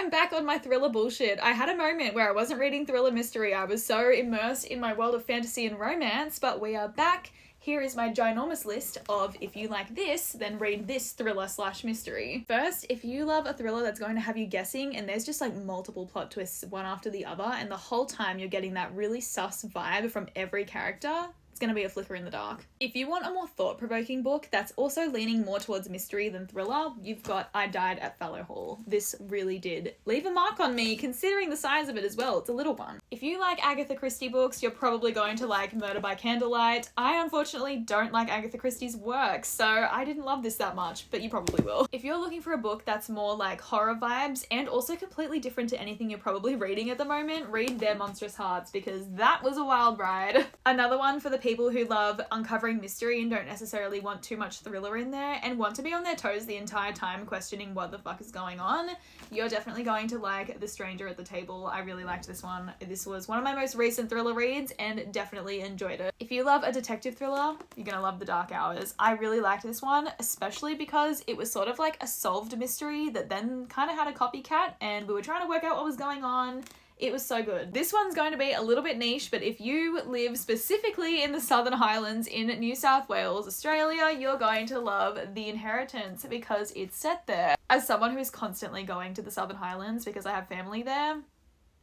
I'm back on my thriller bullshit. I had a moment where I wasn't reading thriller mystery. I was so immersed in my world of fantasy and romance, but we are back. Here is my ginormous list of if you like this, then read this thriller / mystery. First, if you love a thriller that's going to have you guessing and there's just like multiple plot twists one after the other and the whole time you're getting that really sus vibe from every character, it's going to be a flicker in the dark. If you want a more thought-provoking book that's also leaning more towards mystery than thriller, you've got I Died at Fallow Hall. This really did leave a mark on me, considering the size of it as well. It's a little one. If you like Agatha Christie books, you're probably going to like Murder by Candlelight. I unfortunately don't like Agatha Christie's work, so I didn't love this that much, but you probably will. If you're looking for a book that's more like horror vibes and also completely different to anything you're probably reading at the moment, read Their Monstrous Hearts, because that was a wild ride. Another one for the people who love uncovering mystery and don't necessarily want too much thriller in there and want to be on their toes the entire time questioning what the fuck is going on, you're definitely going to like The Stranger at the Table. I really liked this one. This was one of my most recent thriller reads and definitely enjoyed it. If you love a detective thriller, you're gonna love The Dark Hours. I really liked this one, especially because it was sort of like a solved mystery that then kind of had a copycat and we were trying to work out what was going on. It was so good. This one's going to be a little bit niche, but if you live specifically in the Southern Highlands in New South Wales, Australia, you're going to love The Inheritance because it's set there. As someone who's constantly going to the Southern Highlands because I have family there,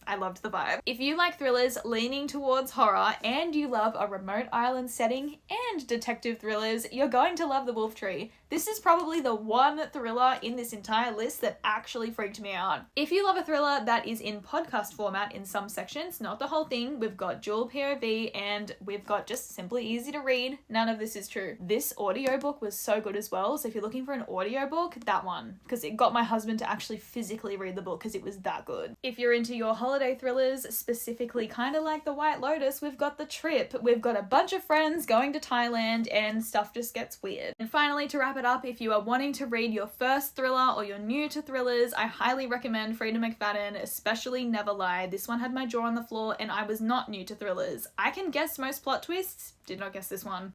I loved the vibe. If you like thrillers leaning towards horror and you love a remote island setting and detective thrillers, you're going to love The Wolf Tree. This is probably the one thriller in this entire list that actually freaked me out. If you love a thriller that is in podcast format in some sections, not the whole thing, we've got dual POV and we've got just simply easy to read. None of this is true. This audiobook was so good as well, so if you're looking for an audiobook, that one, because it got my husband to actually physically read the book because it was that good. If you're into your holiday thrillers, specifically kind of like The White Lotus, we've got The Trip. We've got a bunch of friends going to Thailand and stuff just gets weird. And finally, to wrap it up, if you are wanting to read your first thriller or you're new to thrillers, I highly recommend Freida McFadden, especially Never Lie. This one had my jaw on the floor and I was not new to thrillers. I can guess most plot twists, did not guess this one.